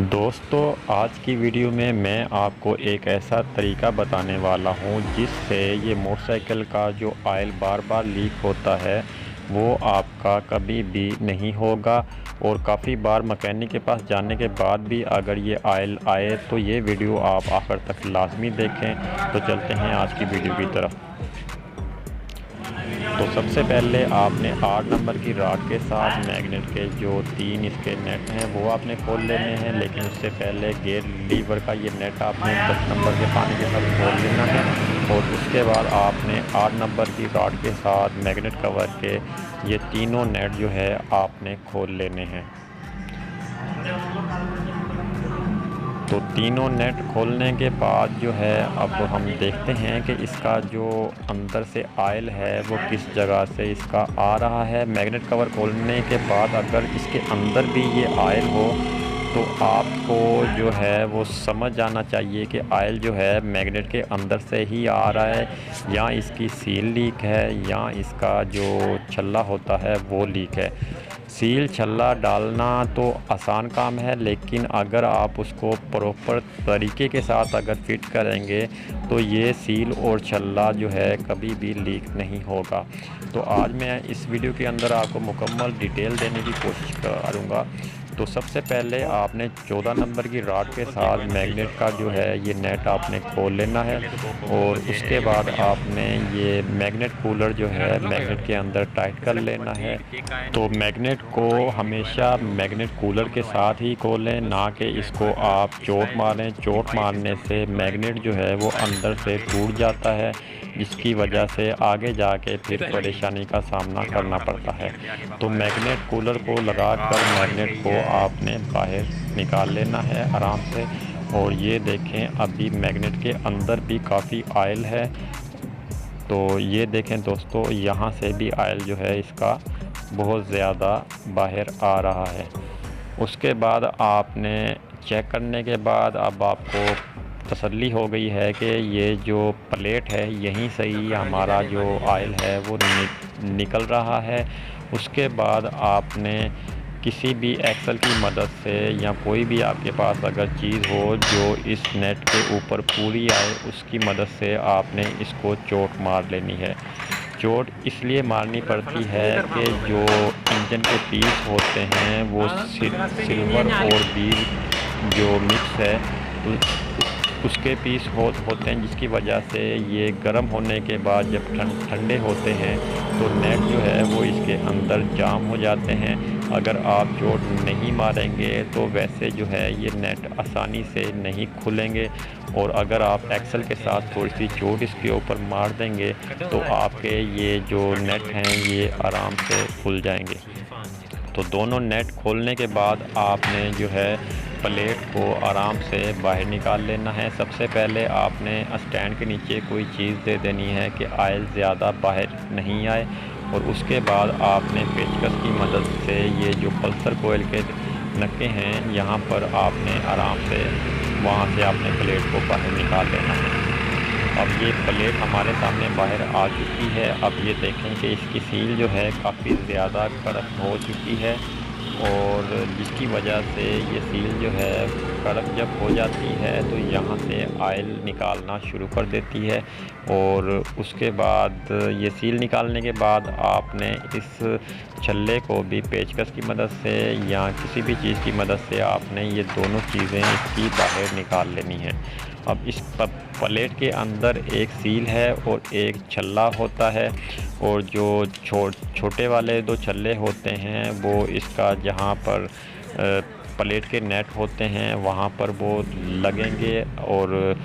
दोस्तों, आज की वीडियो में मैं आपको एक ऐसा तरीका बताने वाला हूं जिससे ये मोटरसाइकिल का जो ऑयल बार बार लीक होता है वो आपका कभी भी नहीं होगा। और काफ़ी बार मैकेनिक के पास जाने के बाद भी अगर ये ऑयल आए तो ये वीडियो आप आखिर तक लाजमी देखें। तो चलते हैं आज की वीडियो की तरफ। तो सबसे पहले आपने 8 नंबर की रॉड के साथ मैग्नेट के जो 3 इसके नेट हैं वो आपने खोल लेने हैं, लेकिन उससे पहले गेयर लीवर का ये नेट आपने 10 नंबर के पानी के साथ खोल लेना है। और उसके बाद आपने 8 नंबर की रॉड के साथ मैग्नेट कवर के ये तीनों नेट जो है आपने खोल लेने हैं। तो तीनों नेट खोलने के बाद जो है अब हम देखते हैं कि इसका जो अंदर से ऑयल है वो किस जगह से इसका आ रहा है। मैग्नेट कवर खोलने के बाद अगर इसके अंदर भी ये ऑयल हो तो आपको जो है वो समझ जाना चाहिए कि ऑयल जो है मैग्नेट के अंदर से ही आ रहा है, या इसकी सील लीक है या इसका जो छल्ला होता है वो लीक है। सील छल्ला डालना तो आसान काम है, लेकिन अगर आप उसको प्रॉपर तरीके के साथ अगर फिट करेंगे तो ये सील और छल्ला जो है कभी भी लीक नहीं होगा। तो आज मैं इस वीडियो के अंदर आपको मुकम्मल डिटेल देने की कोशिश करूँगा। तो सबसे पहले आपने 14 नंबर की रॉड के साथ मैग्नेट का जो है ये नेट आपने खोल लेना है। और उसके बाद आपने ये मैग्नेट कूलर जो है मैग्नेट के अंदर टाइट कर लेना है। तो मैग्नेट को हमेशा मैग्नेट कूलर के साथ ही खोलें, ना कि इसको आप चोट मारें। चोट मारने से मैग्नेट जो है वो अंदर से टूट जाता है, जिसकी वजह से आगे जाके फिर परेशानी का सामना करना पड़ता है। तो मैग्नेट कूलर को लगाकर मैग्नेट को आपने बाहर निकाल लेना है आराम से। और ये देखें अभी मैग्नेट के अंदर भी काफ़ी ऑयल है। तो ये देखें दोस्तों, यहाँ से भी ऑयल जो है इसका बहुत ज़्यादा बाहर आ रहा है। उसके बाद आपने चेक करने के बाद अब आपको तसल्ली हो गई है कि ये जो प्लेट है यहीं से ही हमारा जो ऑयल है वो निकल रहा है। उसके बाद आपने किसी भी एक्सल की मदद से या कोई भी आपके पास अगर चीज़ हो जो इस नेट के ऊपर पूरी आए, उसकी मदद से आपने इसको चोट मार लेनी है। चोट इसलिए मारनी पड़ती है कि जो इंजन के पीस होते हैं वो सिल्वर और बीज जो मिक्स है उसके पीस होते हैं, जिसकी वजह से ये गर्म होने के बाद जब ठंडे होते हैं तो नेट जो है वो इसके अंदर जाम हो जाते हैं। अगर आप चोट नहीं मारेंगे तो वैसे जो है ये नेट आसानी से नहीं खुलेंगे। और अगर आप एक्सल के साथ थोड़ी सी चोट इसके ऊपर मार देंगे तो आपके ये जो नेट हैं ये आराम से खुल जाएंगे। तो दोनों नेट खोलने के बाद आपने जो है प्लेट को आराम से बाहर निकाल लेना है। सबसे पहले आपने स्टैंड के नीचे कोई चीज़ दे देनी है कि ऑयल ज़्यादा बाहर नहीं आए। और उसके बाद आपने पेचकस की मदद से ये जो पल्सर कोयल के नक्के हैं यहाँ पर आपने आराम से वहाँ से आपने प्लेट को बाहर निकाल लेना है। अब ये प्लेट हमारे सामने बाहर आ चुकी है। अब ये देखें कि इसकी सील जो है काफ़ी ज़्यादा कड़क हो चुकी है, और जिसकी वजह से ये सील जो है कड़क जब हो जाती है तो यहाँ से ऑयल निकालना शुरू कर देती है। और उसके बाद ये सील निकालने के बाद आपने इस छल्ले को भी पेचकस की मदद से या किसी भी चीज़ की मदद से आपने ये दोनों चीज़ें इसकी बाहर निकाल लेनी है। अब इस प्लेट के अंदर एक सील है और एक छल्ला होता है, और जो छोटे वाले दो छल्ले होते हैं वो इसका जहाँ पर प्लेट के नेट होते हैं वहाँ पर वो लगेंगे। और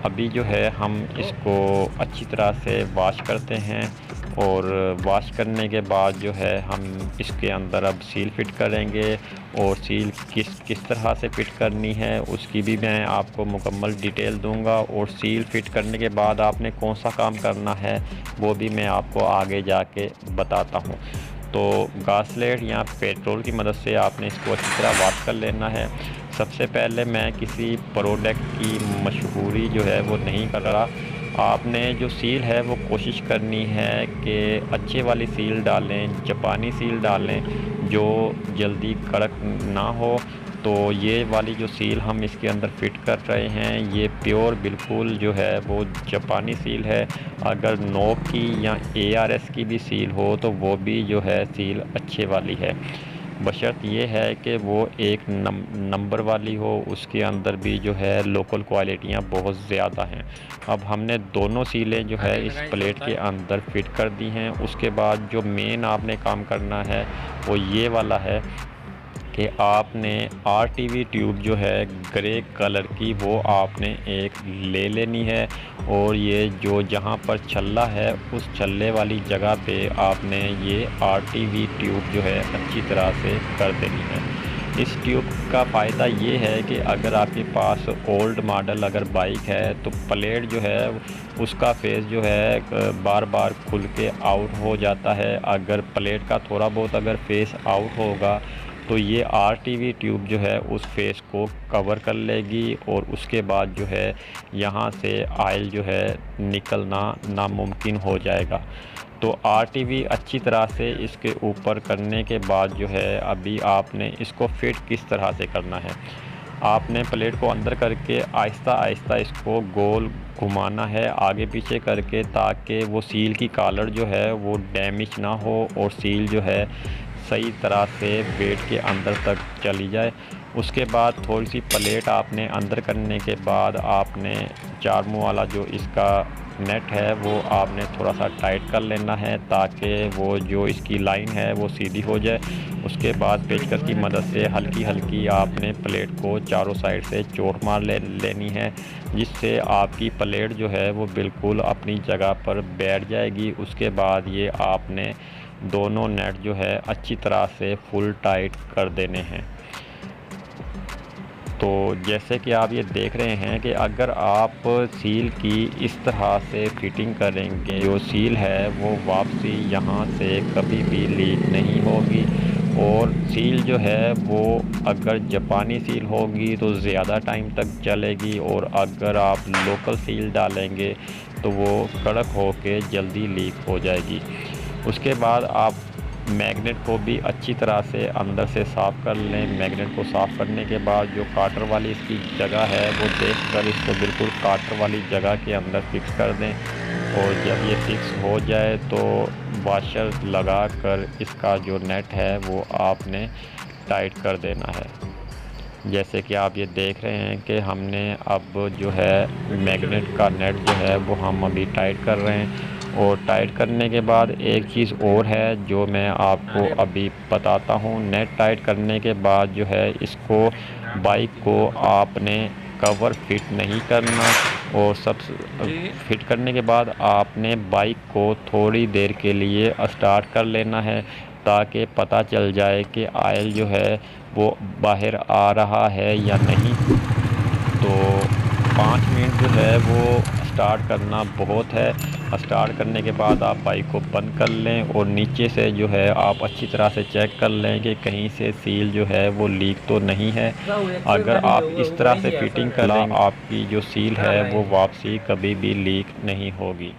अभी जो है हम इसको अच्छी तरह से वॉश करते हैं, और वॉश करने के बाद जो है हम इसके अंदर अब सील फिट करेंगे। और सील किस तरह से फिट करनी है उसकी भी मैं आपको मुकम्मल डिटेल दूंगा। और सील फिट करने के बाद आपने कौन सा काम करना है वो भी मैं आपको आगे जाके बताता हूँ। तो गासलेट या पेट्रोल की मदद से आपने इसको अच्छी तरह वॉश कर लेना है। सबसे पहले मैं किसी प्रोडक्ट की मशहूरी जो है वो नहीं कर रहा। आपने जो सील है वो कोशिश करनी है कि अच्छे वाली सील डालें, जापानी सील डालें जो जल्दी कड़क ना हो। तो ये वाली जो सील हम इसके अंदर फिट कर रहे हैं ये प्योर बिल्कुल जो है वो जापानी सील है। अगर नोक की या ARS की भी सील हो तो वो भी जो है सील अच्छे वाली है, बशर्त ये है कि वो एक नंबर वाली हो, उसके अंदर भी जो है लोकल क्वालिटियाँ बहुत ज़्यादा हैं। अब हमने दोनों सीलें जो है इस प्लेट के अंदर फिट कर दी हैं। उसके बाद जो मेन आपने काम करना है वो ये वाला है कि आपने RTV ट्यूब जो है ग्रे कलर की वो आपने एक ले लेनी है, और ये जो जहाँ पर छल्ला है उस छल्ले वाली जगह पे आपने ये RTV ट्यूब जो है अच्छी तरह से कर देनी है। इस ट्यूब का फ़ायदा ये है कि अगर आपके पास ओल्ड मॉडल अगर बाइक है तो प्लेट जो है उसका फेस जो है बार बार खुल के आउट हो जाता है। अगर प्लेट का थोड़ा बहुत अगर फेस आउट होगा तो ये RTV ट्यूब जो है उस फेस को कवर कर लेगी, और उसके बाद जो है यहाँ से आयल जो है निकलना नामुमकिन हो जाएगा। तो RTV अच्छी तरह से इसके ऊपर करने के बाद जो है अभी आपने इसको फिट किस तरह से करना है, आपने प्लेट को अंदर करके आहिस्ता आहिस्ता इसको गोल घुमाना है आगे पीछे करके, ताकि वो सील की कॉलर जो है वो डैमेज ना हो और सील जो है सही तरह से वेट के अंदर तक चली जाए। उसके बाद थोड़ी सी प्लेट आपने अंदर करने के बाद आपने 4 मुँह वाला जो इसका नेट है वो आपने थोड़ा सा टाइट कर लेना है, ताकि वो जो इसकी लाइन है वो सीधी हो जाए। उसके बाद पेचकस की मदद से हल्की हल्की आपने प्लेट को चारों साइड से चोट मार लेनी है, जिससे आपकी प्लेट जो है वो बिल्कुल अपनी जगह पर बैठ जाएगी। उसके बाद ये आपने दोनों नेट जो है अच्छी तरह से फुल टाइट कर देने हैं। तो जैसे कि आप ये देख रहे हैं कि अगर आप सील की इस तरह से फिटिंग करेंगे, जो सील है वो वापसी यहाँ से कभी भी लीक नहीं होगी। और सील जो है वो अगर जापानी सील होगी तो ज़्यादा टाइम तक चलेगी, और अगर आप लोकल सील डालेंगे तो वो कड़क होके जल्दी लीक हो जाएगी। उसके बाद आप मैग्नेट को भी अच्छी तरह से अंदर से साफ़ कर लें। मैग्नेट को साफ़ करने के बाद जो काटर वाली इसकी जगह है वो देखकर इसको बिल्कुल काटर वाली जगह के अंदर फिक्स कर दें, और जब ये फिक्स हो जाए तो वाशर लगा कर इसका जो नेट है वो आपने टाइट कर देना है। जैसे कि आप ये देख रहे हैं कि हमने अब जो है मैग्नेट का नेट जो है वो हम अभी टाइट कर रहे हैं। और टाइट करने के बाद एक चीज़ और है जो मैं आपको अभी बताता हूँ। नेट टाइट करने के बाद जो है इसको बाइक को आपने कवर फिट नहीं करना, और सब फिट करने के बाद आपने बाइक को थोड़ी देर के लिए स्टार्ट कर लेना है, ताकि पता चल जाए कि आयल जो है वो बाहर आ रहा है या नहीं। तो 5 मिनट जो है वो स्टार्ट करना बहुत है। स्टार्ट करने के बाद आप बाइक को बंद कर लें, और नीचे से जो है आप अच्छी तरह से चेक कर लें कि कहीं से सील जो है वो लीक तो नहीं है। अगर आप इस तरह से फिटिंग करें आपकी जो सील है वो वापसी कभी भी लीक नहीं होगी।